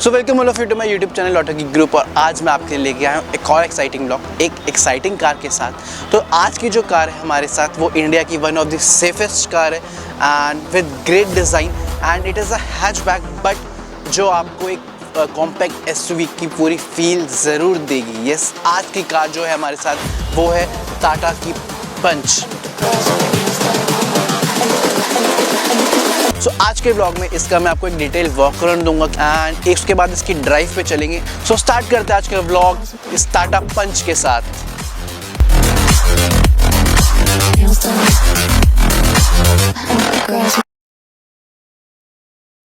So welcome all of you to my YouTube channel auto geek group. और आज मैं आपके लिए लेके आया हूँ एक और एक्साइटिंग ब्लॉग, एक एक्साइटिंग कार के साथ। तो आज की जो कार है हमारे साथ वो इंडिया की one of the safest car है and with great design and it is a hatchback, but जो आपको एक कॉम्पैक्ट एसयूवी की पूरी फील ज़रूर देगी। यस, आज की कार जो है हमारे साथ वो है टाटा की पंच। सो आज के ब्लॉग में इसका मैं आपको एक डिटेल वॉक अराउंड दूंगा एंड उसके बाद इसकी ड्राइव पे चलेंगे। सो स्टार्ट करते हैं आज का ब्लॉग इस टाटा पंच के साथ।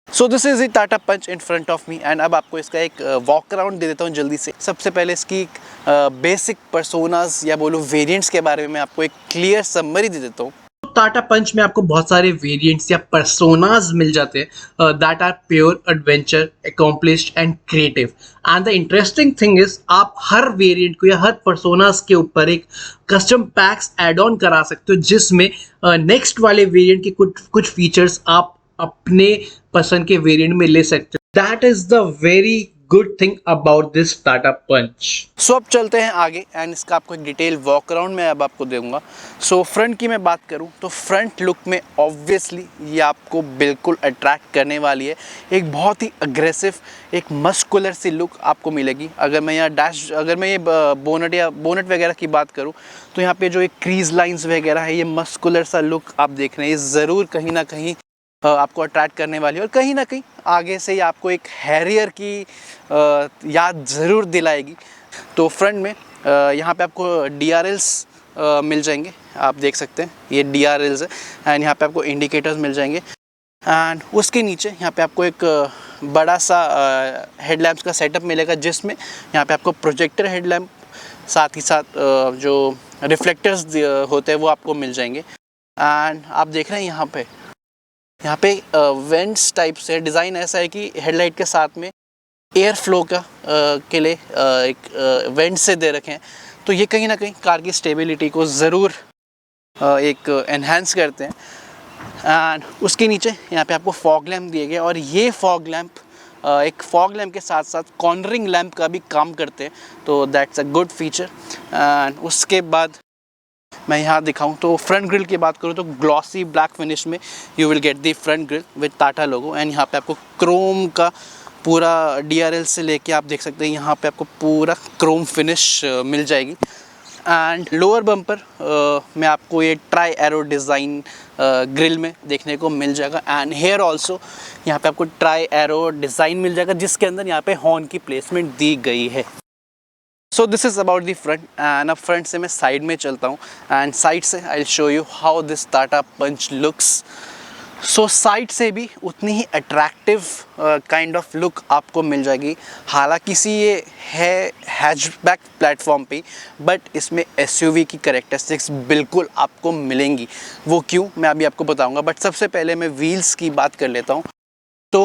So this is the Tata Punch in front of me and अब आपको इसका एक वॉक अराउंड दे देता हूँ जल्दी से। सबसे पहले इसकी बेसिक पर्सोनास या बोलो वेरिएंट्स के बारे में मैं आपको एक क्लियर समरी दे देता हूँ। टाटा पंच में आपको बहुत सारे वेरिएंट्स या पर्सोनास मिल जाते हैं that are pure adventure, accomplished and creative. And the interesting thing is आप हर वेरिएंट को या हर पर्सोनास के ऊपर एक कस्टम पैक्स ऐड ऑन करा सकते हो, जिसमें नेक्स्ट वाले वेरिएंट के कुछ फीचर्स आप अपने पसंद के वेरिएंट में ले सकते हो। That is the very good thing about this Tata Punch. So अब चलते हैं आगे एंड इसका आपको एक डिटेल वॉक अराउंड में अब आपको दूंगा। सो फ्रंट की मैं बात करूं तो फ्रंट लुक में ऑब्वियसली ये आपको बिल्कुल अट्रैक्ट करने वाली है। एक बहुत ही अग्रेसिव, एक मस्कुलर सी लुक आपको मिलेगी। अगर मैं ये बोनट या बोनट वगैरह की बात करूं तो यहाँ पे जो एक क्रीज लाइंस वगैरह है, ये मस्कुलर सा लुक आप देख रहे हैं, ये ज़रूर कहीं ना कहीं आपको अट्रैक्ट करने वाली है और कहीं ना कहीं आगे से ही आपको एक हैरियर की याद ज़रूर दिलाएगी। तो फ्रंट में यहाँ पे आपको DRLs मिल जाएंगे, आप देख सकते हैं ये DRLs है एंड यहाँ पे आपको इंडिकेटर्स मिल जाएंगे एंड उसके नीचे यहाँ पे आपको एक बड़ा सा हेडलैम्प्स का सेटअप मिलेगा, जिसमें यहाँ पे आपको प्रोजेक्टर हेडलैम्प साथ ही साथ जो रिफ्लेक्टर्स होते हैं वो आपको मिल जाएंगे। एंड आप देख रहे हैं यहाँ पे वेंट्स टाइप से डिज़ाइन ऐसा है कि हेडलाइट के साथ में एयर फ्लो का के लिए एक वेंट से दे रखे हैं। तो ये कहीं ना कहीं कार की स्टेबिलिटी को ज़रूर एक एनहांस करते हैं। एंड उसके नीचे यहाँ पे आपको फॉग लैम्प दिए गए और ये फॉग लैम्प एक फॉग लैम्प के साथ साथ कॉर्नरिंग लैम्प का भी काम करते हैं, तो that's a good feature. And उसके बाद मैं यहाँ दिखाऊं तो फ्रंट ग्रिल की बात करूँ तो ग्लॉसी ब्लैक फिनिश में you will get the front grille with Tata logo and यहाँ पे आपको क्रोम का पूरा DRL से लेके आप देख सकते हैं यहाँ पे आपको पूरा क्रोम फिनिश मिल जाएगी। एंड लोअर बम्पर में आपको ये ट्राई एरो डिज़ाइन ग्रिल में देखने को मिल जाएगा एंड हेयर ऑल्सो यहाँ पे आपको ट्राई एरो डिज़ाइन मिल जाएगा, जिसके अंदर यहाँ पे हॉर्न की प्लेसमेंट दी गई है। So this is about the front and अब फ्रंट से मैं साइड में चलता हूँ एंड साइड से I will show you how this Tata Punch looks. So side से भी उतनी ही अट्रैक्टिव काइंड ऑफ लुक आपको मिल जाएगी। हालांकि ये है हैचबैक प्लेटफॉर्म पे, बट इसमें SUV की कैरेक्टरिस्टिक्स बिल्कुल आपको मिलेंगी। वो क्यों मैं अभी आपको बताऊंगा, बट सबसे पहले मैं व्हील्स की बात कर लेता हूँ। तो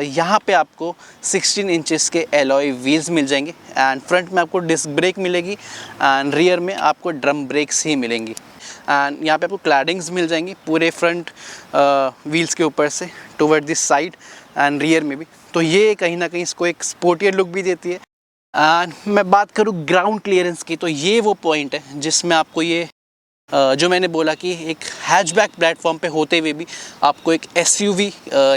यहाँ पे आपको 16 इंचेस के एलॉय व्हील्स मिल जाएंगे एंड फ्रंट में आपको डिस्क ब्रेक मिलेगी एंड रियर में आपको ड्रम ब्रेक्स ही मिलेंगी। एंड यहाँ पे आपको क्लैडिंग्स मिल जाएंगी पूरे फ्रंट व्हील्स के ऊपर से toward this side and rear में भी। तो ये कहीं ना कहीं इसको एक स्पोर्टियर लुक भी देती है। एंड मैं बात करूँ ग्राउंड क्लियरेंस की तो ये वो पॉइंट है जिसमें आपको ये जो मैंने बोला कि एक हैचबैक प्लेटफॉर्म पे होते हुए भी आपको एक SUV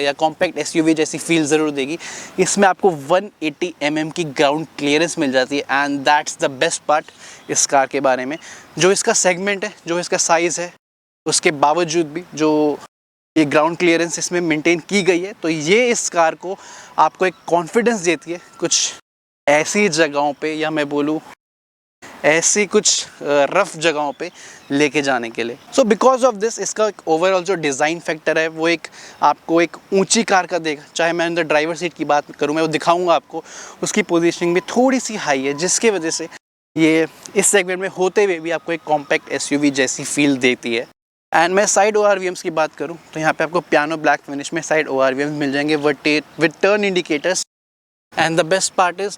या कॉम्पैक्ट SUV जैसी फील ज़रूर देगी। इसमें आपको 180 mm की ग्राउंड क्लियरेंस मिल जाती है and that's the best part इस कार के बारे में। जो इसका सेगमेंट है, जो इसका साइज़ है, उसके बावजूद भी जो ये ग्राउंड क्लियरेंस इसमें मेंटेन की गई है, तो ये इस कार को आपको एक कॉन्फिडेंस देती है कुछ ऐसी जगहों पे, या मैं बोलूँ ऐसी कुछ रफ जगहों पे लेके जाने के लिए। सो बिकॉज ऑफ दिस इसका एक ओवरऑल जो डिज़ाइन फैक्टर है वो एक आपको एक ऊंची कार का देगा। चाहे मैं अंदर ड्राइवर सीट की बात करूँ, मैं वो दिखाऊंगा आपको, उसकी पोजीशनिंग भी थोड़ी सी हाई है, जिसकी वजह से ये इस सेगमेंट में होते हुए भी आपको एक कॉम्पैक्ट SUV जैसी फील देती है। एंड मैं साइड ORVMs की बात करूँ तो यहाँ पे आपको पियानो ब्लैक फिनिश में साइड ORVMs मिल जाएंगे with turn indicators and the best part is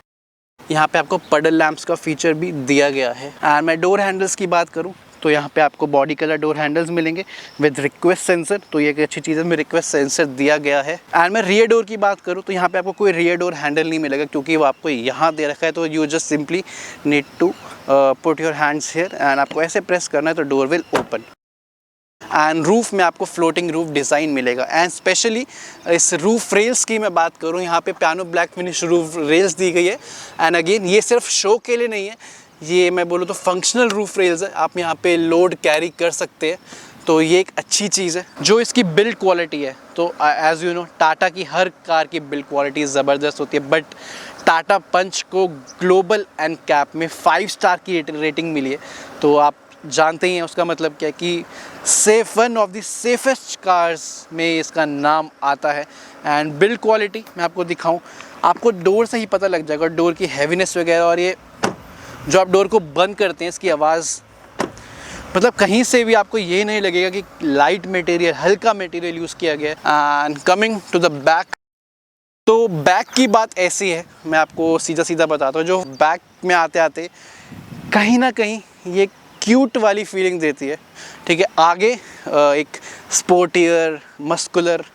यहाँ पे आपको पडल लैंप्स का फीचर भी दिया गया है। एंड मैं डोर हैंडल्स की बात करूँ तो यहाँ पे आपको बॉडी कलर डोर हैंडल्स मिलेंगे विद रिक्वेस्ट सेंसर, तो ये एक अच्छी चीज़ है, में रिक्वेस्ट सेंसर दिया गया है। एंड मैं रियर डोर की बात करूँ तो यहाँ पे आपको कोई रियर डोर हैंडल नहीं मिलेगा, क्योंकि वो आपको यहाँ दे रखा है। तो you just simply need to put your hands here and आपको ऐसे प्रेस करना है तो door will open. And roof में आपको फ्लोटिंग रूफ डिज़ाइन मिलेगा। एंड स्पेशली इस रूफ रेल्स की मैं बात करूँ, यहाँ पे piano black finish roof rails दी गई है। एंड अगेन ये सिर्फ शो के लिए नहीं है, ये मैं बोलूँ तो फंक्शनल रूफ रेल्स है, आप यहाँ पे लोड कैरी कर सकते हैं, तो ये एक अच्छी चीज़ है। जो इसकी बिल्ड क्वालिटी है, तो एज़ यू नो टाटा की हर कार की बिल्ड क्वालिटी ज़बरदस्त होती है, बट टाटा पंच को ग्लोबल एंड कैप में 5 स्टार की रेटिंग मिली है। तो आप जानते ही हैं उसका मतलब क्या है कि one of the safest cars में इसका नाम आता है। एंड बिल्ड क्वालिटी मैं आपको दिखाऊं, आपको डोर से ही पता लग जाएगा, डोर की हैवीनेस वगैरह, और ये जो आप डोर को बंद करते हैं इसकी आवाज़, मतलब कहीं से भी आपको ये नहीं लगेगा कि लाइट मटेरियल, हल्का मटेरियल यूज़ किया गया है। And coming to the back, तो बैक की बात ऐसी है, मैं आपको सीधा सीधा बताता हूँ, जो बैक में आते आते कहीं ना कहीं ये क्यूट वाली फीलिंग देती है, ठीक है। आगे एक स्पोर्टियर मस्कुलर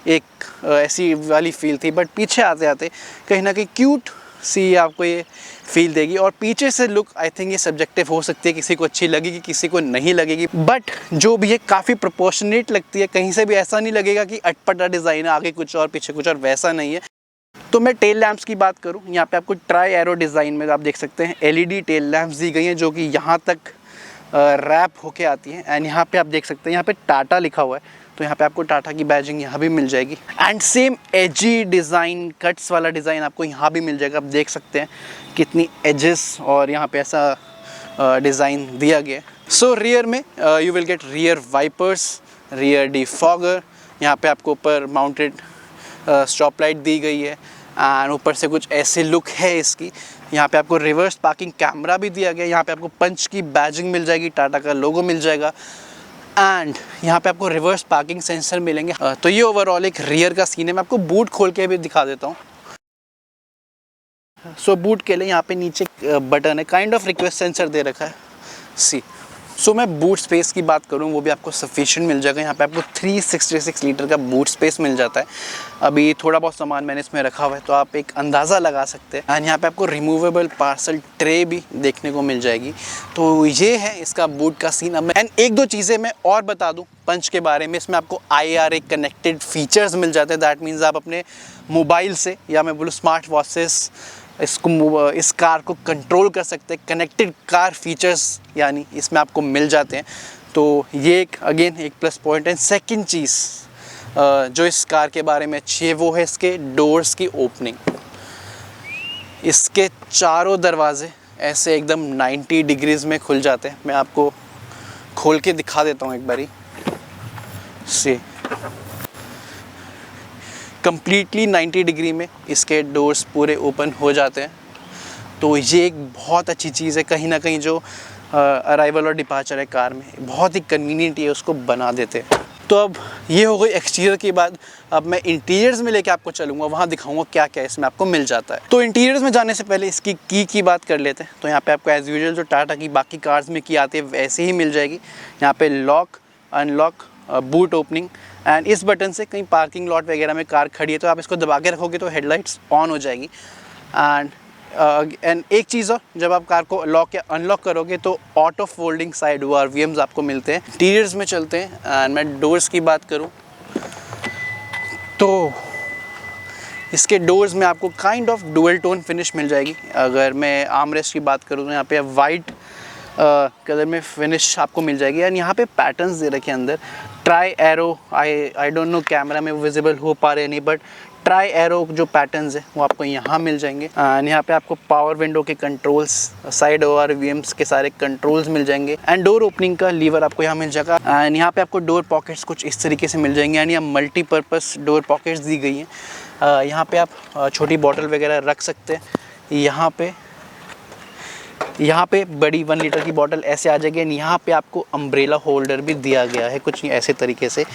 एक ऐसी वाली फील थी, बट पीछे आते आते कहीं ना कहीं क्यूट सी आपको ये फील देगी। और पीछे से लुक आई थिंक ये सब्जेक्टिव हो सकती है, किसी को अच्छी लगेगी किसी को नहीं लगेगी, बट जो भी है काफ़ी प्रोपोर्शनेट लगती है। कहीं से भी ऐसा नहीं लगेगा कि अटपटा डिज़ाइन है, आगे कुछ और पीछे कुछ और, वैसा नहीं है। तो मैं टेल लैंप्स की बात करूँ, यहाँ पे आपको ट्राई एरो डिज़ाइन में आप देख सकते हैं LED टेल लैंप्स दी गई हैं, जो कि यहाँ तक रैप होके आती है। एंड यहाँ पे आप देख सकते हैं यहाँ पे टाटा लिखा हुआ है, तो यहाँ पे आपको टाटा की बैजिंग यहाँ भी मिल जाएगी। And same AG design, cuts वाला डिज़ाइन आपको यहाँ भी मिल जाएगा। आप देख सकते हैं कितनी एजेस और यहाँ पे ऐसा डिज़ाइन दिया गया है। सो रियर में you will get rear wipers, rear defogger, यहाँ पे आपको ऊपर माउंटेड स्टॉप लाइट दी गई है। एंड ऊपर से कुछ ऐसे लुक है इसकी। यहाँ पे आपको रिवर्स पार्किंग कैमरा भी दिया गया है, यहाँ पे आपको पंच की बैजिंग मिल जाएगी, टाटा का लोगो मिल जाएगा। एंड यहाँ पे आपको रिवर्स पार्किंग सेंसर मिलेंगे। तो ये ओवरऑल एक रियर का सीन है। मैं आपको बूट खोल के भी दिखा देता हूँ। सो बूट के लिए यहाँ पे नीचे बटन है, काइंड ऑफ रिक्वेस्ट सेंसर दे रखा है सी। सो मैं बूट स्पेस की बात करूँ, वो भी आपको सफिशिएंट मिल जाएगा। यहाँ पे आपको 366 लीटर का बूट स्पेस मिल जाता है। अभी थोड़ा बहुत सामान मैंने इसमें रखा हुआ है, तो आप एक अंदाज़ा लगा सकते हैं। एंड यहाँ पे आपको रिमूवेबल पार्सल ट्रे भी देखने को मिल जाएगी। तो ये है इसका बूट का सीन। अब एंड एक दो चीज़ें मैं और बता दूँ पंच के बारे में। इसमें आपको IRA कनेक्टेड फीचर्स मिल जाते हैं। दैट मीन्स आप अपने मोबाइल से, या मैं बोलूँ स्मार्ट वॉच से, इस कार को कंट्रोल कर सकते हैं। कनेक्टेड कार फीचर्स यानी इसमें आपको मिल जाते हैं। तो ये एक अगेन एक प्लस पॉइंट है। सेकंड चीज़ जो इस कार के बारे में अच्छी है, वो है इसके डोर्स की ओपनिंग। इसके चारों दरवाजे ऐसे एकदम 90 डिग्रीज़ में खुल जाते हैं। मैं आपको खोल के दिखा देता हूँ एक बारी से। कम्प्लीटली 90 डिग्री में इसके डोर्स पूरे ओपन हो जाते हैं। तो ये एक बहुत अच्छी चीज़ है। कहीं ना कहीं जो अराइवल और डिपार्चर है कार में, बहुत ही कन्वीनियंट ये उसको बना देते हैं। तो अब ये हो गई एक्सटीरियर की बात। अब मैं इंटीरियर्स में लेके आपको चलूँगा, वहाँ दिखाऊंगा क्या क्या इसमें आपको मिल जाता है। तो इंटीरियर्स में जाने से पहले इसकी की बात कर लेते हैं। तो यहाँ पे आपको एज़ यूजुअल जो टाटा की बाकी कार्स में की आती है वैसे ही मिल जाएगी। यहाँ पे lock, unlock, boot opening. And इस बटन से कहीं पार्किंग लॉट वगैरह में कार खड़ी है तो आप इसको दबा के रखोगे तो हेडलाइट्स ऑन हो जाएगी। एंड एक चीज़ और, जब आप कार को लॉक या अनलॉक करोगे तो ऑटो फोल्डिंग साइड RVMs आपको मिलते हैं। इंटीरियर्स में चलते हैं। एंड मैं डोर्स की बात करूं तो इसके डोर्स में आपको kind of dual tone finish मिल जाएगी। अगर मैं आर्मरेस्ट की बात करूँ तो यहाँ पे वाइट कलर में फिनिश आपको मिल जाएगी। एंड यहाँ पे पैटर्न्स दे रखे अंदर। Try arrow, I don't know camera में विजिबल हो पा रहे नहीं, बट ट्राई एरो जो पैटर्न्स है वो आपको यहाँ मिल जाएंगे। एंड यहाँ पे आपको पावर विंडो के कंट्रोल्स, साइड RVMs के सारे कंट्रोल्स मिल जाएंगे। एंड डोर ओपनिंग का लीवर आपको यहाँ मिल जाएगा। एंड यहाँ पे आपको डोर पॉकेट्स कुछ इस तरीके से मिल जाएंगे। यानी यहाँ मल्टीपर्पज़ डोर पॉकेट्स दी गई हैं। यहाँ पे आप छोटी बॉटल वगैरह रख सकते हैं। यहाँ पे बड़ी 1 लीटर की बॉटल ऐसे आ जाएगी। एंड यहाँ पे आपको अम्ब्रेला होल्डर भी दिया गया है कुछ ऐसे तरीके से।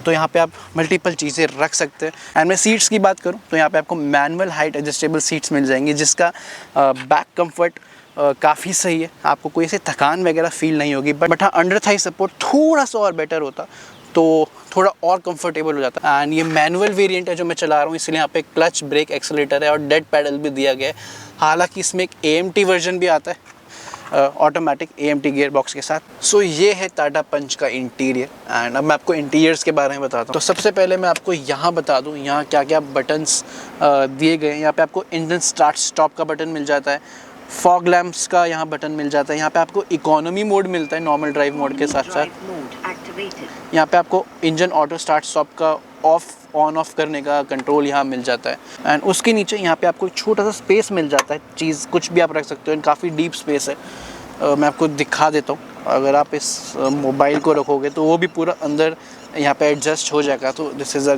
तो यहाँ पे आप मल्टीपल चीज़ें रख सकते हैं। एंड मैं सीट्स की बात करूँ तो यहाँ पे आपको मैनुअल हाइट एडजस्टेबल सीट्स मिल जाएंगी, जिसका बैक कंफर्ट काफ़ी सही है, आपको कोई ऐसे थकान वगैरह फील नहीं होगी। बट हाँ, अंडर थाई सपोर्ट थोड़ा सा और बेटर होता तो थोड़ा और कंफर्टेबल हो जाता। एंड ये मैनुअल वेरिएंट है जो मैं चला रहा हूँ, इसलिए यहाँ पे क्लच, ब्रेक, एक्सेलेरेटर है और डेड पैडल भी दिया गया है। हालांकि इसमें एक AMT वर्जन भी आता है, ऑटोमेटिक AMT गियर बॉक्स के साथ। सो ये है टाटा पंच का इंटीरियर। एंड अब मैं आपको इंटीरियर्स के बारे में बताता हूँ। तो सबसे पहले मैं आपको यहाँ बता दूँ यहाँ क्या क्या बटन्स दिए गए हैं। यहाँ पे आपको इंजन स्टार्ट स्टॉप का बटन मिल जाता है, फॉग लैम्प्स का यहाँ बटन मिल जाता है, यहाँ पे आपको इकोनॉमी मोड मिलता है नॉर्मल ड्राइव मोड के साथ साथ। यहाँ पे आपको इंजन ऑटो स्टार्ट स्टॉप का ऑफ ऑन ऑफ करने का कंट्रोल यहाँ मिल जाता है। एंड उसके नीचे यहाँ पे आपको छोटा सा स्पेस मिल जाता है, चीज़ कुछ भी आप रख सकते हो। एंड काफ़ी डीप स्पेस है, मैं आपको दिखा देता हूँ। अगर आप इस मोबाइल को रखोगे तो वो भी पूरा अंदर यहाँ पे एडजस्ट हो जाएगा। तो this is a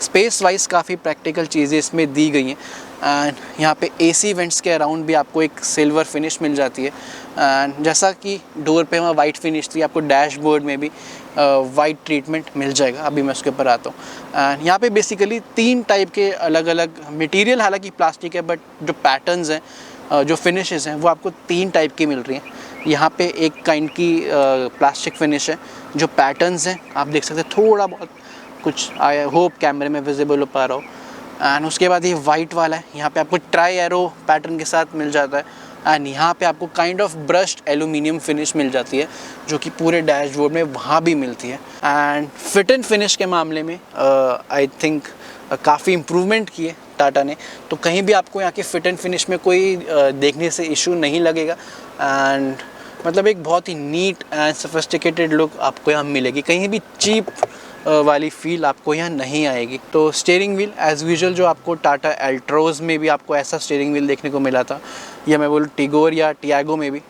space wise काफ़ी प्रैक्टिकल चीज़ें इसमें दी गई हैं। एंड यहाँ पे AC वेंट्स के अराउंड भी आपको एक सिल्वर फिनिश मिल जाती है। एंड जैसा कि डोर पे वहाँ वाइट फिनिश थी, आपको डैशबोर्ड में भी वाइट ट्रीटमेंट मिल जाएगा। अभी मैं उसके ऊपर आता हूँ। एंड यहाँ पे बेसिकली 3 टाइप के अलग अलग मटेरियल, हालांकि प्लास्टिक है, बट जो पैटर्न्स हैं, जो फिनिशेस हैं, वो आपको 3 टाइप की मिल रही हैं। यहाँ पे एक काइंड की प्लास्टिक फिनिश है। जो पैटर्न्स हैं आप देख सकते हैं, थोड़ा बहुत कुछ आई होप कैमरे में विजिबल हो पा रहा हो। एंड उसके बाद ये वाइट वाला है, यहाँ पे आपको ट्राई एरो पैटर्न के साथ मिल जाता है। एंड यहाँ पे आपको kind of brushed aluminium finish मिल जाती है, जो कि पूरे डैशबोर्ड में वहाँ भी मिलती है। एंड फिट एंड फिनिश के मामले में आई थिंक काफ़ी इम्प्रूवमेंट की है टाटा ने। तो कहीं भी आपको यहाँ के फिट एंड फिनिश में कोई देखने से इशू नहीं लगेगा। एंड मतलब एक बहुत ही नीट एंड सोफिस्टिकेटेड लुक आपको यहाँ मिलेगी, कहीं भी चीप वाली फील आपको यहाँ नहीं आएगी। तो स्टीयरिंग व्हील एज़ यूजुअल जो आपको टाटा एल्ट्रोज में भी आपको ऐसा स्टीयरिंग व्हील देखने को मिला था, या मैं बोलूँ टिगोर या टियागो में भी,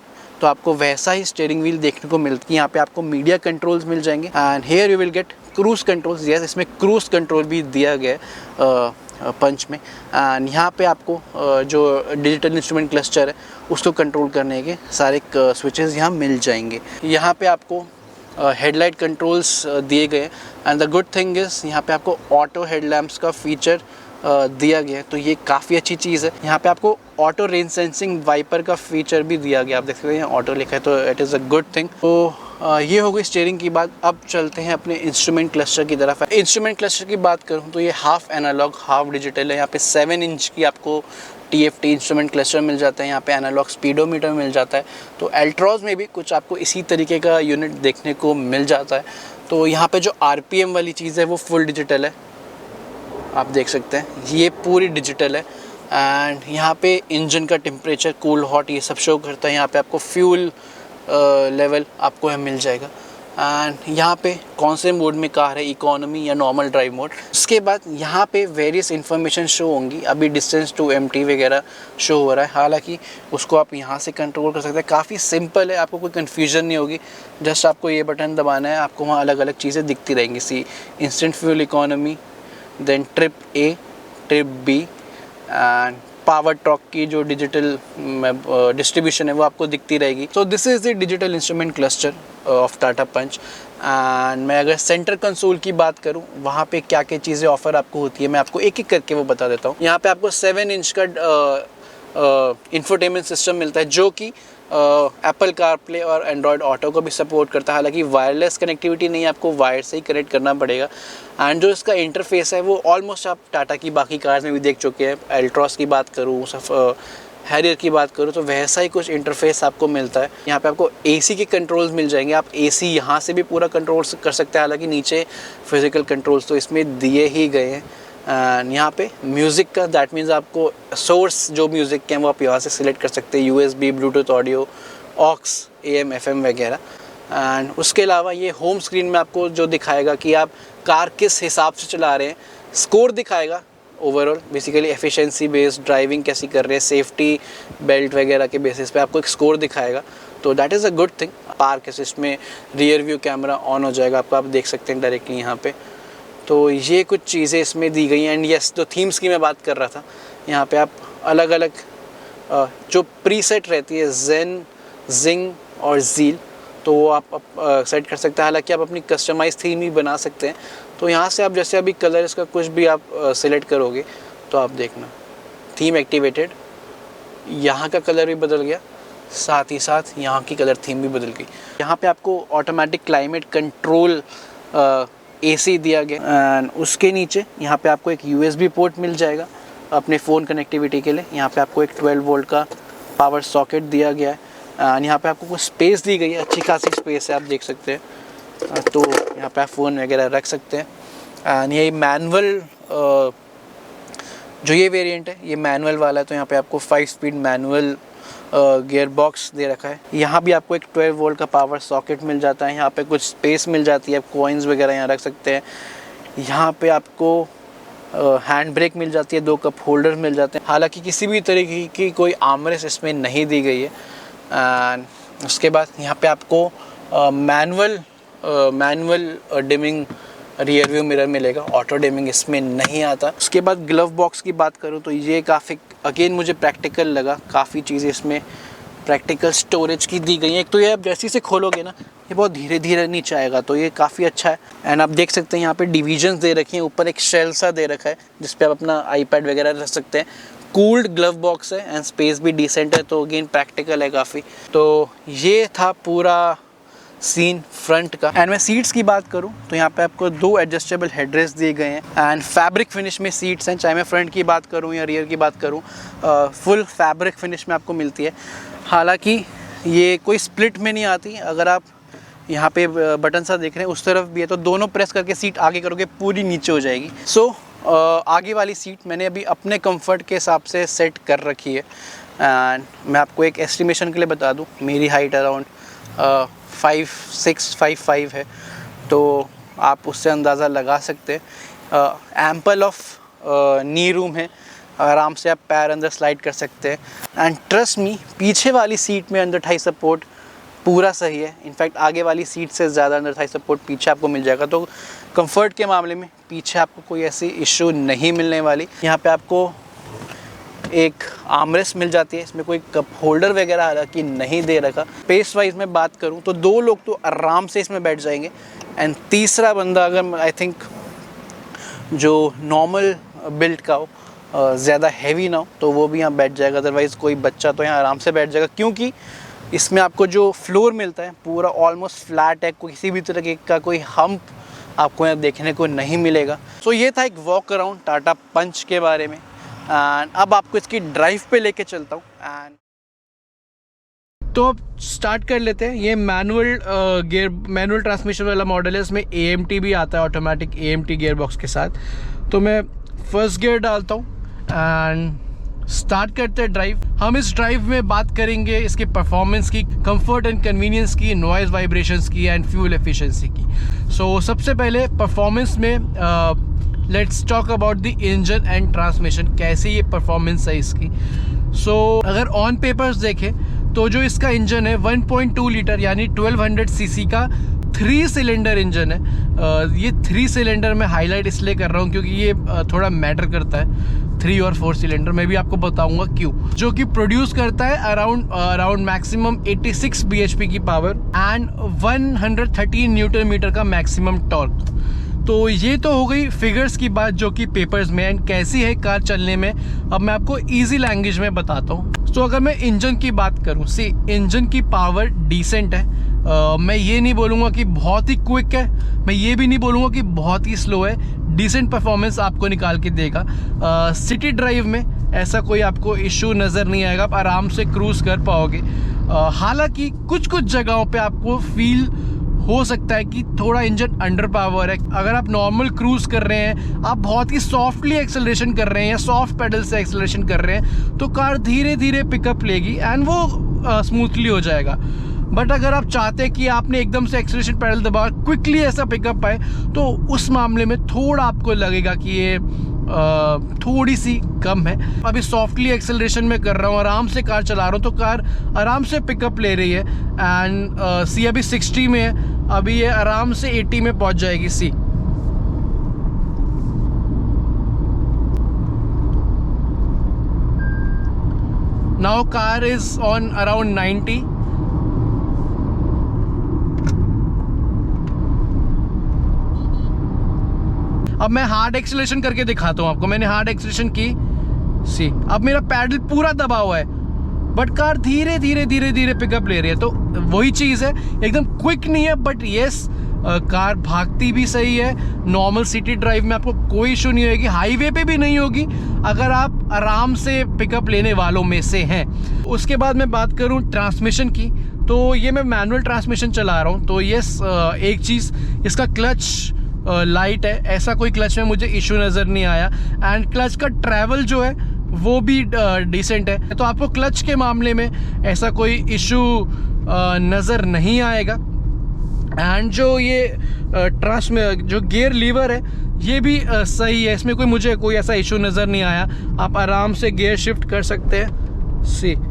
तो आपको वैसा ही स्टीयरिंग व्हील देखने को मिलती है। यहाँ पे आपको मीडिया कंट्रोल्स मिल जाएंगे। And here you will get cruise controls. Yes, इसमें क्रूज़ कंट्रोल भी दिया गया है पंच में। एंड यहाँ पे आपको जो डिजिटल इंस्ट्रूमेंट क्लस्टर है उसको कंट्रोल करने के सारे स्विचेस यहाँ मिल जाएंगे। यहाँ पे आपको हेडलाइट कंट्रोल्स दिए गए। And the good thing is यहाँ पे आपको ऑटो हेडलैम्प्स का फीचर दिया गया है, तो ये काफ़ी अच्छी चीज़ है। यहाँ पे आपको ऑटो रेन सेंसिंग वाइपर का फीचर भी दिया गया, आप देख सकते हैं यहाँ ऑटो लिखा है, तो it is a good thing. तो ये हो गई स्टीयरिंग की बात। अब चलते हैं अपने इंस्ट्रूमेंट क्लस्टर की तरफ। इंस्ट्रूमेंट क्लस्टर की बात करूँ तो ये हाफ एनालॉग हाफ डिजिटल है। यहाँ पे 7 इंच की आपको TFT इंस्ट्रूमेंट क्लस्टर मिल जाता है, यहाँ पे एनालॉग स्पीडोमीटर मिल जाता है। तो एल्ट्रॉज में भी कुछ आपको इसी तरीके का यूनिट देखने को मिल जाता है। तो यहाँ पे जो RPM वाली चीज़ है वो फुल डिजिटल है, आप देख सकते हैं ये पूरी डिजिटल है। एंड यहाँ पे इंजन का टेम्परेचर, कूल हॉट, ये सब शो करता है। यहाँ पे आपको फ्यूल लेवल आपको मिल जाएगा। एंड यहाँ पे कौन से मोड में कार है, इकोनॉमी या नॉर्मल ड्राइव मोड। उसके बाद यहाँ पे वेरियस इन्फॉर्मेशन शो होंगी। अभी डिस्टेंस टू MT वगैरह शो हो रहा है, हालांकि उसको आप यहाँ से कंट्रोल कर सकते हैं। काफ़ी सिंपल है, आपको कोई कन्फ्यूजन नहीं होगी। जस्ट आपको ये बटन दबाना है, आपको वहाँ अलग अलग चीज़ें दिखती रहेंगी। See instant fuel economy, then trip A, trip B, and power torque की जो डिजिटल डिस्ट्रीब्यूशन है वो आपको दिखती रहेगी। So this is the digital instrument cluster of Tata Punch. And मैं अगर सेंटर कंसोल की बात करूं, वहाँ पे क्या क्या चीज़ें ऑफर आपको होती है मैं आपको एक एक करके वो बता देता हूँ। यहाँ पे आपको 7 इंच का इंफोटेनमेंट सिस्टम मिलता है, जो कि एप्पल कारप्ले और एंड्रॉयड ऑटो को भी सपोर्ट करता है। हालांकि वायरलेस कनेक्टिविटी नहीं, आपको वायर से ही कनेक्ट करना पड़ेगा। एंड जो इसका इंटरफेस है वो ऑलमोस्ट आप टाटा की बाकी कार्स में भी देख चुके हैं। एल्ट्रॉस की बात करूँ, हैरियर की बात करूँ, तो वैसा ही कुछ इंटरफेस आपको मिलता है। यहाँ पे आपको AC के कंट्रोल्स मिल जाएंगे, आप AC यहाँ से भी पूरा कंट्रोल कर सकते हैं। हालांकि नीचे फिजिकल कंट्रोल्स तो इसमें दिए ही गए हैं। एंड यहाँ पे म्यूज़िक का, दैट मीन्स आपको सोर्स जो म्यूज़िक के हैं वो आप यहाँ से सिलेक्ट कर सकते हैं, USB, Bluetooth audio, aux, AM, FM वगैरह। एंड उसके अलावा ये होम स्क्रीन में आपको जो दिखाएगा कि आप कार किस हिसाब से चला रहे हैं, स्कोर दिखाएगा overall, basically efficiency based driving कैसी कर रहे हैं, सेफ्टी बेल्ट वगैरह के बेसिस पे आपको एक स्कोर दिखाएगा। तो that is a good thing. Park assist में रियर व्यू कैमरा ऑन हो जाएगा आपको, आप देख सकते हैं डायरेक्टली यहाँ पे। तो ये कुछ चीज़ें इसमें दी गई हैं। एंड यस, जो थीम्स की मैं बात कर रहा था, यहाँ पे आप अलग अलग जो प्रीसेट रहती है, जेन, जिंग और जील, तो वो आप सेट कर सकते हैं। हालांकि आप अपनी कस्टमाइज थीम ही बना सकते हैं। तो यहाँ से आप जैसे अभी कलर इसका कुछ भी आप सिलेक्ट करोगे तो आप देखना थीम एक्टिवेटेड, यहाँ का कलर भी बदल गया साथ ही साथ यहाँ की कलर थीम भी बदल गई। यहाँ पे आपको ऑटोमेटिक क्लाइमेट कंट्रोल AC दिया गया एंड उसके नीचे यहाँ पे आपको एक USB पोर्ट मिल जाएगा अपने फ़ोन कनेक्टिविटी के लिए। यहाँ पे आपको एक 12 वोल्ट का पावर सॉकेट दिया गया है एंड यहाँ पे आपको कुछ स्पेस दी गई है, अच्छी खासी स्पेस है, आप देख सकते हैं। तो यहाँ पे आप फ़ोन वगैरह रख सकते हैं एंड ये मैनुअल जो ये वेरिएंट है ये मैनुअल वाला है, तो यहाँ पे आपको 5 स्पीड मैनुअल गियर बॉक्स दे रखा है। यहाँ भी आपको एक 12 वोल्ट का पावर सॉकेट मिल जाता है, यहाँ पे कुछ स्पेस मिल जाती है, आप कॉइन्स वगैरह यहाँ रख सकते हैं। यहाँ पे आपको हैंड ब्रेक मिल जाती है, 2 कप होल्डर मिल जाते हैं। हालांकि किसी भी तरीके की कोई आर्मरेस्ट इसमें नहीं दी गई है। एंड उसके बाद यहाँ पे आपको manual dimming rear view mirror मिलेगा, ऑटो डिमिंग इसमें नहीं आता। उसके बाद ग्लव बॉक्स की बात करूँ तो ये काफ़ी अगेन मुझे प्रैक्टिकल लगा, काफ़ी चीज़ें इसमें प्रैक्टिकल स्टोरेज की दी गई हैं। एक तो ये आप जैसे से खोलोगे ना ये बहुत धीरे धीरे नीचे आएगा, तो ये काफ़ी अच्छा है। एंड आप देख सकते हैं यहाँ पे डिविजन्स दे रखी हैं, ऊपर एक शेल सा दे रखा है जिस पे आप अपना आईपैड वगैरह रख सकते हैं। कूल्ड ग्लव बॉक्स है एंड स्पेस भी डिसेंट है, तो अगेन प्रैक्टिकल है काफ़ी। तो ये था पूरा सीन फ्रंट का। एंड मैं सीट्स की बात करूं तो यहाँ पे आपको 2 एडजस्टेबल हेडरेस्ट दिए गए हैं एंड फैब्रिक फिनिश में सीट्स हैं। चाहे मैं फ्रंट की बात करूं या रियर की बात करूं, फुल फैब्रिक फिनिश में आपको मिलती है। हालांकि ये कोई स्प्लिट में नहीं आती, अगर आप यहाँ पे बटन सा देख रहे हैं उस तरफ भी है, तो दोनों प्रेस करके सीट आगे करोगे पूरी नीचे हो जाएगी। सो आगे वाली सीट मैंने अभी अपने कंफर्ट के हिसाब से सेट कर रखी है। एंड मैं आपको एक एस्टिमेशन के लिए बता दूँ, मेरी हाइट अराउंड 5'6" है, तो आप उससे अंदाज़ा लगा सकते हैं। एम्पल ऑफ नी रूम है, आराम से आप पैर अंदर स्लाइड कर सकते हैं। एंड ट्रस्ट मी, पीछे वाली सीट में अंदर थाई सपोर्ट पूरा सही है। इनफैक्ट आगे वाली सीट से ज़्यादा अंदर थाई सपोर्ट पीछे आपको मिल जाएगा, तो कंफर्ट के मामले में पीछे आपको कोई ऐसी इशू नहीं मिलने वाली। यहाँ पे आपको एक आर्मरेस्ट मिल जाती है, इसमें कोई कप होल्डर वगैरह हालांकि नहीं दे रखा। स्पेस वाइज में बात करूं तो 2 लोग तो आराम से इसमें बैठ जाएंगे एंड तीसरा बंदा अगर आई थिंक जो नॉर्मल बिल्ड का हो, ज़्यादा हैवी ना हो, तो वो भी यहाँ बैठ जाएगा। अदरवाइज़ कोई बच्चा तो यहाँ आराम से बैठ जाएगा, क्योंकि इसमें आपको जो फ्लोर मिलता है पूरा ऑलमोस्ट फ्लैट है, किसी भी तरह का कोई हम्प आपको यहाँ देखने को नहीं मिलेगा। सो ये था एक वॉक अराउंड टाटा पंच के बारे में। एंड अब आपको इसकी ड्राइव पे लेके चलता हूँ। एंड तो अब स्टार्ट कर लेते हैं। ये मैनुअल ट्रांसमिशन वाला मॉडल है, इसमें AMT भी आता है, ऑटोमेटिक AMT गियर बॉक्स के साथ। तो मैं फर्स्ट गियर डालता हूँ एंड स्टार्ट करते हैं ड्राइव। हम इस ड्राइव में बात करेंगे इसके परफॉर्मेंस की, कंफर्ट एंड कन्वीनियंस की, नॉइज़ वाइब्रेशंस की एंड फ्यूल एफिशिएंसी की। सो सबसे पहले परफॉर्मेंस में let's talk about the engine and transmission, कैसी ये परफॉर्मेंस है इसकी। सो अगर ऑन पेपर्स देखें तो जो इसका इंजन है 1.2 लीटर यानी 1200 सीसी का 3 सिलेंडर इंजन है। ये 3 सिलेंडर मैं हाईलाइट इसलिए कर रहा हूँ क्योंकि ये थोड़ा मैटर करता है। 3 और 4 सिलेंडर मैं भी आपको बताऊंगा क्यों। जो कि प्रोड्यूस करता है अराउंड मैक्सिमम 86 bhp की पावर एंड 113 न्यूटन मीटर का मैक्सिमम टॉर्क। तो ये तो हो गई फिगर्स की बात जो कि पेपर्स में। एंड कैसी है कार चलने में, अब मैं आपको इजी लैंग्वेज में बताता हूँ। तो अगर मैं इंजन की बात करूँ, इंजन की पावर डिसेंट है। मैं ये नहीं बोलूँगा कि बहुत ही क्विक है, मैं ये भी नहीं बोलूँगा कि बहुत ही स्लो है। डिसेंट परफॉर्मेंस आपको निकाल के देगा। सिटी ड्राइव में ऐसा कोई आपको इशू नज़र नहीं आएगा, आप आराम से क्रूज़ कर पाओगे। हालांकि कुछ जगहों पे आपको फील हो सकता है कि थोड़ा इंजन अंडर पावर है। अगर आप नॉर्मल क्रूज कर रहे हैं, आप बहुत ही सॉफ्टली एक्सेलरेशन कर रहे हैं या सॉफ्ट पेडल से एक्सेलरेशन कर रहे हैं, तो कार धीरे धीरे पिकअप लेगी एंड वो स्मूथली हो जाएगा। बट अगर आप चाहते हैं कि आपने एकदम से एक्सेलरेशन पेडल दबा क्विकली ऐसा पिकअप पाए, तो उस मामले में थोड़ा आपको लगेगा कि ये थोड़ी सी कम है। अभी सॉफ्टली एक्सेलरेशन में कर रहा हूँ, आराम से कार चला रहा हूँ, तो कार आराम से पिकअप ले रही है। एंड सी अभी 60 में है, अभी ये आराम से 80 में पहुँच जाएगी see. Now car is on around 90। अब मैं हार्ड एक्सेलरेशन करके दिखाता हूँ आपको। मैंने हार्ड एक्सेलरेशन की, सी अब मेरा पैडल पूरा दबा हुआ है बट कार धीरे धीरे धीरे धीरे पिकअप ले रही है। तो वही चीज़ है, एकदम क्विक नहीं है, बट येस कार भागती भी सही है। नॉर्मल सिटी ड्राइव में आपको कोई इशू नहीं होगी, हाईवे पे भी नहीं होगी अगर आप आराम से पिकअप लेने वालों में से हैं। उसके बाद मैं बात करूं ट्रांसमिशन की, तो ये मैं मैनुअल ट्रांसमिशन चला रहा हूं। तो येस एक चीज़, इसका क्लच लाइट है, ऐसा कोई क्लच में मुझे इशू नज़र नहीं आया। एंड क्लच का ट्रैवल जो है वो भी डिसेंट है, तो आपको क्लच के मामले में ऐसा कोई इशू नज़र नहीं आएगा। एंड जो ये जो गियर लीवर है ये भी सही है, इसमें मुझे कोई ऐसा इशू नज़र नहीं आया। आप आराम से गियर शिफ्ट कर सकते हैं,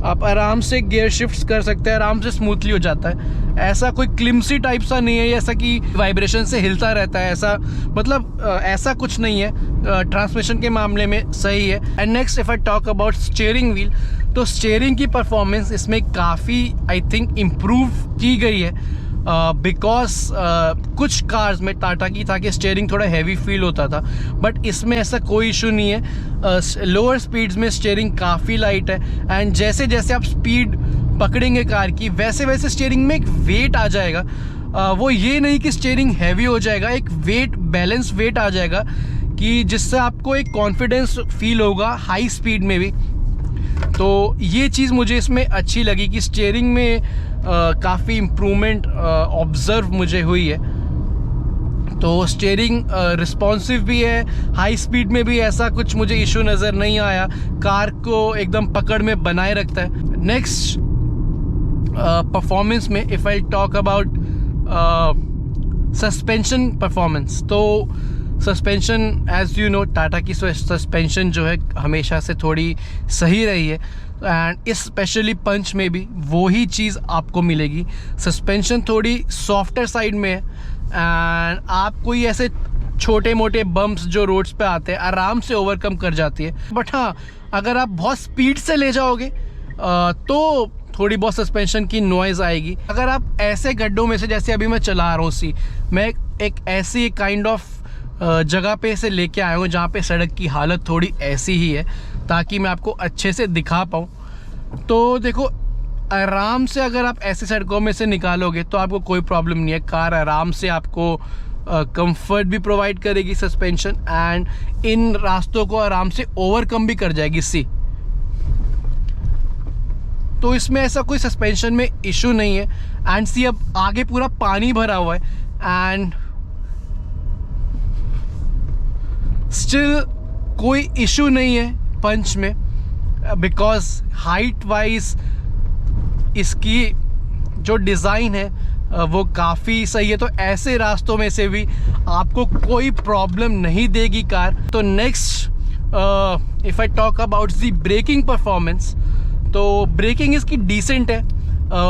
आप आराम से गियर शिफ्ट कर सकते हैं, आराम से स्मूथली हो जाता है। ऐसा कोई क्लिम्सी टाइप सा नहीं है, ऐसा कि वाइब्रेशन से हिलता रहता है, ऐसा मतलब ऐसा कुछ नहीं है। ट्रांसमिशन के मामले में सही है। And next if I talk about steering wheel, तो स्टीयरिंग की परफॉर्मेंस इसमें काफ़ी आई थिंक इम्प्रूव की गई है। बिकॉज कुछ कार्स में टाटा की था कि स्टीयरिंग थोड़ा हैवी फील होता था, बट इसमें ऐसा कोई इशू नहीं है। लोअर स्पीड्स में स्टीयरिंग काफ़ी लाइट है। एंड जैसे जैसे आप स्पीड पकड़ेंगे कार की, वैसे वैसे स्टीयरिंग में एक वेट आ जाएगा। वो ये नहीं कि स्टीयरिंग हैवी हो जाएगा, एक वेट, बैलेंस वेट आ जाएगा कि जिससे आपको एक कॉन्फिडेंस फील होगा हाई स्पीड में भी। तो ये चीज़ मुझे इसमें अच्छी लगी कि स्टीयरिंग में काफ़ी इम्प्रूवमेंट ऑब्ज़र्व मुझे हुई है। तो स्टीयरिंग रिस्पॉन्सिव भी है, हाई स्पीड में भी ऐसा कुछ मुझे इशू नज़र नहीं आया, कार को एकदम पकड़ में बनाए रखता है। नेक्स्ट परफॉर्मेंस में if I talk about suspension performance, तो suspension as you know Tata की सस्पेंशन जो है हमेशा से थोड़ी सही रही है। एंड स्पेशली पंच में भी वही चीज़ आपको मिलेगी। सस्पेंशन थोड़ी सॉफ्टर साइड में है एंड आप कोई ऐसे छोटे मोटे बम्प्स जो रोड्स पे आते हैं आराम से ओवरकम कर जाती है। बट हाँ, अगर आप बहुत स्पीड से ले जाओगे तो थोड़ी बहुत सस्पेंशन की नॉइज़ आएगी। अगर आप ऐसे गड्ढों में से, जैसे अभी मैं चला रहा हूँ, मैं एक ऐसी काइंड ऑफ जगह पे से लेके आया हूँ जहाँ पे सड़क की हालत थोड़ी ऐसी ही है, ताकि मैं आपको अच्छे से दिखा पाऊँ। तो देखो, आराम से अगर आप ऐसी सड़कों में से निकालोगे तो आपको कोई प्रॉब्लम नहीं है। कार आराम से आपको कंफर्ट भी प्रोवाइड करेगी सस्पेंशन, एंड इन रास्तों को आराम से ओवरकम भी कर जाएगी। तो इसमें ऐसा कोई सस्पेंशन में इशू नहीं है। एंड अब आगे पूरा पानी भरा हुआ है एंड स्टिल कोई इशू नहीं है पंच में, बिकॉज हाइट वाइज इसकी जो डिज़ाइन है वो काफ़ी सही है। तो ऐसे रास्तों में से भी आपको कोई प्रॉब्लम नहीं देगी कार। तो next if I talk about the braking performance, तो ब्रेकिंग इसकी डिसेंट है।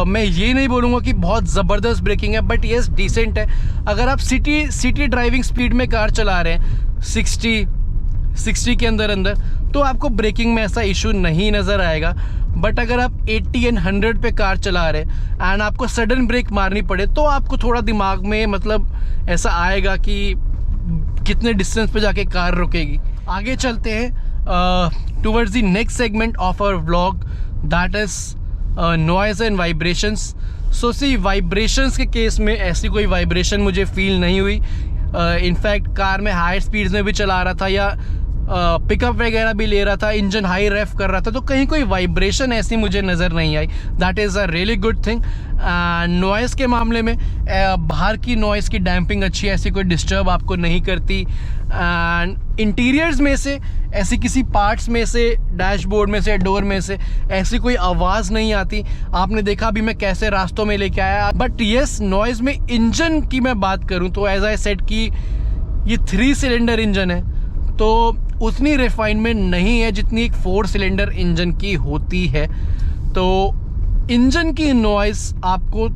मैं ये नहीं बोलूँगा कि बहुत ज़बरदस्त ब्रेकिंग है, बट येस डिसेंट है। अगर आप सिटी ड्राइविंग स्पीड में कार चला रहे हैं 60 के अंदर तो आपको ब्रेकिंग में ऐसा इशू नहीं नज़र आएगा। बट अगर आप 80 एंड 100 पे कार चला रहे एंड आपको सडन ब्रेक मारनी पड़े तो आपको थोड़ा दिमाग में मतलब ऐसा आएगा कि कितने डिस्टेंस पे जाके कार रुकेगी। आगे चलते हैं towards the next segment of our vlog, that is noise and vibrations. So see vibrations के केस में ऐसी कोई वाइब्रेशन मुझे फील नहीं हुई। इनफैक्ट कार में हाई स्पीड्स में भी चला रहा था या पिकअप वगैरह भी ले रहा था, इंजन हाई रेफ कर रहा था, तो कहीं कोई वाइब्रेशन ऐसी मुझे नज़र नहीं आई। That is a really good thing. Noise के मामले में बाहर की नॉइज़ की डैम्पिंग अच्छी है, ऐसी कोई डिस्टर्ब आपको नहीं करती। एंड इंटीरियर्स में से ऐसी किसी पार्ट्स में से, डैशबोर्ड में से, डोर में से ऐसी कोई आवाज़ नहीं आती। आपने देखा अभी मैं कैसे रास्तों में लेके आया। बट येस, नॉइज़ में इंजन की मैं बात करूँ तो एज आई सेड कि ये 3 सिलेंडर इंजन है, तो उतनी रिफाइनमेंट नहीं है जितनी एक 4 सिलेंडर इंजन की होती है। तो इंजन की नॉइज़ आपको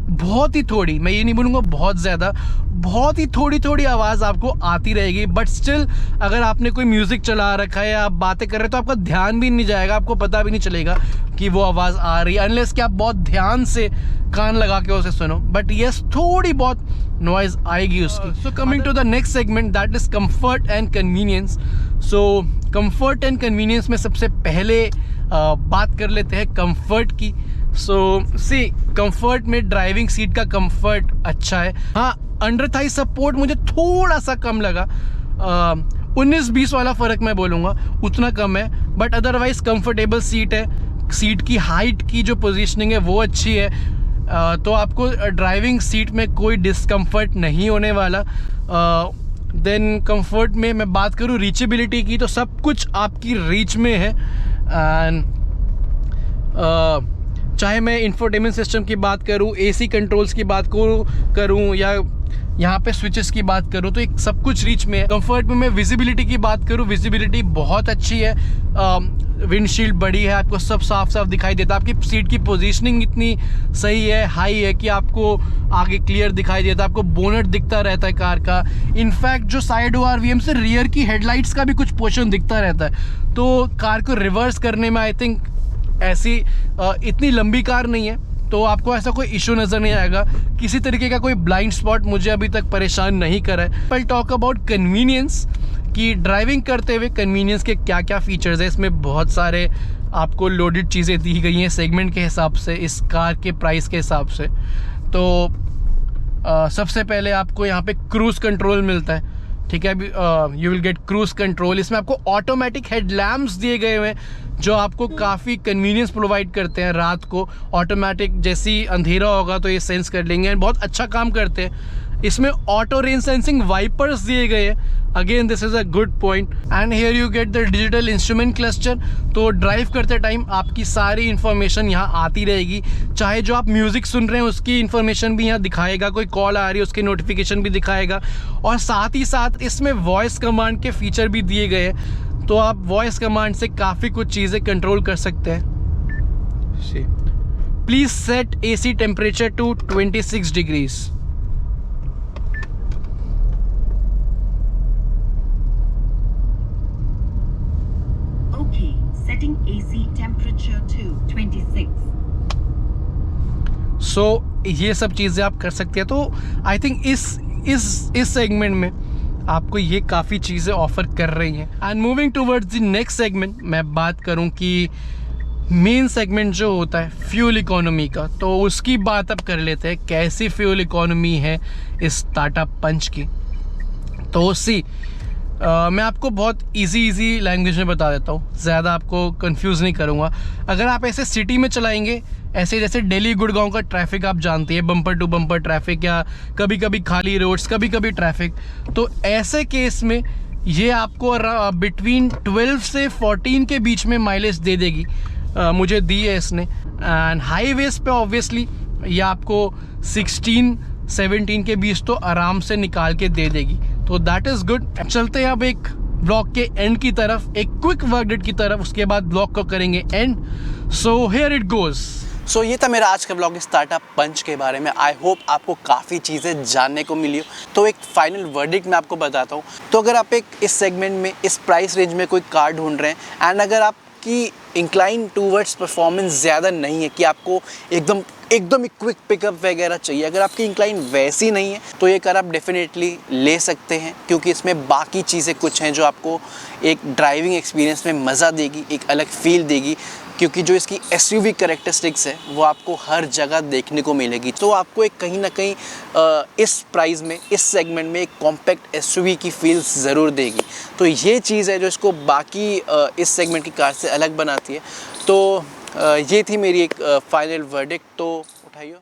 बहुत ही थोड़ी, मैं ये नहीं बोलूँगा बहुत ज़्यादा, बहुत ही थोड़ी आवाज़ आपको आती रहेगी। बट स्टिल अगर आपने कोई म्यूज़िक चला रखा है या आप बातें कर रहे हैं तो आपका ध्यान भी नहीं जाएगा, आपको पता भी नहीं चलेगा कि वो आवाज़ आ रही है, अनलेस कि आप बहुत ध्यान से कान लगा के उसे सुनो। बट यस, थोड़ी बहुत नॉइज़ आएगी उसकी। So coming to the next segment, that is comfort and convenience. So comfort and convenience में सबसे पहले बात कर लेते हैं कंफर्ट की। सो सी कंफर्ट में ड्राइविंग सीट का कंफर्ट अच्छा है। हाँ, अंडर थाई सपोर्ट मुझे थोड़ा सा कम लगा, 19-20 वाला फ़र्क मैं बोलूँगा, उतना कम है, बट अदरवाइज़ कंफर्टेबल सीट है। सीट की हाइट की जो पोजीशनिंग है वो अच्छी है, तो आपको ड्राइविंग सीट में कोई डिस्कम्फर्ट नहीं होने वाला। देन कंफर्ट में मैं बात करूँ रीचेबिलिटी की, तो सब कुछ आपकी रीच में है। एंड चाहे मैं इंफोटेनमेंट सिस्टम की बात करूँ, एसी कंट्रोल्स की बात करूँ या यहाँ पे स्विचेस की बात करूँ, तो एक सब कुछ रीच में है। कंफर्ट में मैं विजिबिलिटी की बात करूँ, विजिबिलिटी बहुत अच्छी है, विंडशील्ड बड़ी है, आपको सब साफ साफ दिखाई देता है। आपकी सीट की पोजीशनिंग इतनी सही है, हाई है कि आपको आगे क्लियर दिखाई देता है, आपको बोनट दिखता रहता है कार का। इनफैक्ट जो साइड ORVM से रियर की हेडलाइट्स का भी कुछ पोर्शन दिखता रहता है, तो कार को रिवर्स करने में आई थिंक ऐसी इतनी लंबी कार नहीं है, तो आपको ऐसा कोई इशू नज़र नहीं आएगा। किसी तरीके का कोई ब्लाइंड स्पॉट मुझे अभी तक परेशान नहीं करा है। पर टॉक अबाउट कन्वीनियंस, कि ड्राइविंग करते हुए कन्वीनियंस के क्या क्या फीचर्स है। इसमें बहुत सारे आपको लोडेड चीज़ें दी गई हैं सेगमेंट के हिसाब से, इस कार के प्राइस के हिसाब से। तो सबसे पहले आपको यहाँ पे क्रूज़ कंट्रोल मिलता है, ठीक है। You will get cruise control. इसमें आपको ऑटोमेटिक हेडलैम्प्स दिए गए हुए हैं जो आपको काफ़ी कन्वीनियंस प्रोवाइड करते हैं। रात को ऑटोमेटिक जैसे ही अंधेरा होगा तो ये सेंस कर लेंगे एंड बहुत अच्छा काम करते हैं। इसमें ऑटो रेन सेंसिंग वाइपर्स दिए गए हैं, again this is a good point. And here you get the digital instrument cluster, तो ड्राइव करते टाइम आपकी सारी इन्फॉर्मेशन यहाँ आती रहेगी। चाहे जो आप म्यूज़िक सुन रहे हैं उसकी इन्फॉर्मेशन भी यहाँ दिखाएगा, कोई कॉल आ रही है उसकी नोटिफिकेशन भी दिखाएगा, और साथ ही साथ इसमें वॉइस कमांड के फीचर भी दिए गए हैं, तो आप वॉइस कमांड से काफ़ी कुछ चीज़ें कंट्रोल कर सकते हैं। Please set AC temperature to 26 degrees. Setting AC temperature to 26. सो ये सब चीज़ें आप कर सकते हैं। तो आई थिंक इस सेगमेंट में आपको ये काफ़ी चीज़ें ऑफर कर रही हैं। And moving towards the next segment, मैं बात करूं कि मेन सेगमेंट जो होता है फ्यूल इकोनॉमी का, तो उसकी बात अब कर लेते हैं। कैसी फ्यूल इकोनॉमी है इस टाटा पंच की। तो मैं आपको बहुत इजी लैंग्वेज में बता देता हूँ, ज़्यादा आपको कंफ्यूज नहीं करूँगा। अगर आप ऐसे सिटी में चलाएंगे, ऐसे जैसे दिल्ली गुड़गांव का ट्रैफिक आप जानते हैं, बम्पर टू बम्पर ट्रैफिक या कभी कभी खाली रोड्स, कभी कभी ट्रैफिक, तो ऐसे केस में ये आपको बिटवीन 12 से 14 के बीच में माइलेज दे देगी। मुझे दी है इसने। एंड हाईवेज पे ऑब्वियसली ये आपको 16-17 के बीच तो आराम से निकाल के दे देगी, तो दैट इज़ गुड। चलते हैं अब एक ब्लॉग के एंड की तरफ, एक क्विक वर्डिक्ट की तरफ, उसके बाद ब्लॉग को करेंगे end. So here it goes. So ये था मेरा आज का ब्लॉग इस टाटा पंच के बारे में। आई होप आपको काफ़ी चीज़ें जानने को मिली हो। तो एक फाइनल वर्डिक्ट मैं आपको बताता हूँ। तो अगर आप एक इस सेगमेंट में इस प्राइस रेंज में कोई कार ढूंढ रहे हैं एंड अगर आपकी इंक्लाइन टूवर्ड्स परफॉर्मेंस ज़्यादा नहीं है कि आपको एकदम ही क्विक पिकअप वगैरह चाहिए, अगर आपकी इंक्लाइन वैसी नहीं है तो ये कार आप डेफिनेटली ले सकते हैं, क्योंकि इसमें बाकी चीज़ें कुछ हैं जो आपको एक ड्राइविंग एक्सपीरियंस में मज़ा देगी, एक अलग फील देगी। क्योंकि जो इसकी SUV कैरेक्टरिस्टिक्स है वो आपको हर जगह देखने को मिलेगी, तो आपको एक कहीं ना कहीं इस प्राइस में, इस सेगमेंट में एक कॉम्पैक्ट SUV की फील ज़रूर देगी। तो ये चीज़ है जो इसको बाकी इस सेगमेंट की कार से अलग बनाती है। तो ये थी मेरी एक फाइनल वर्डिक्ट, तो उठाइए।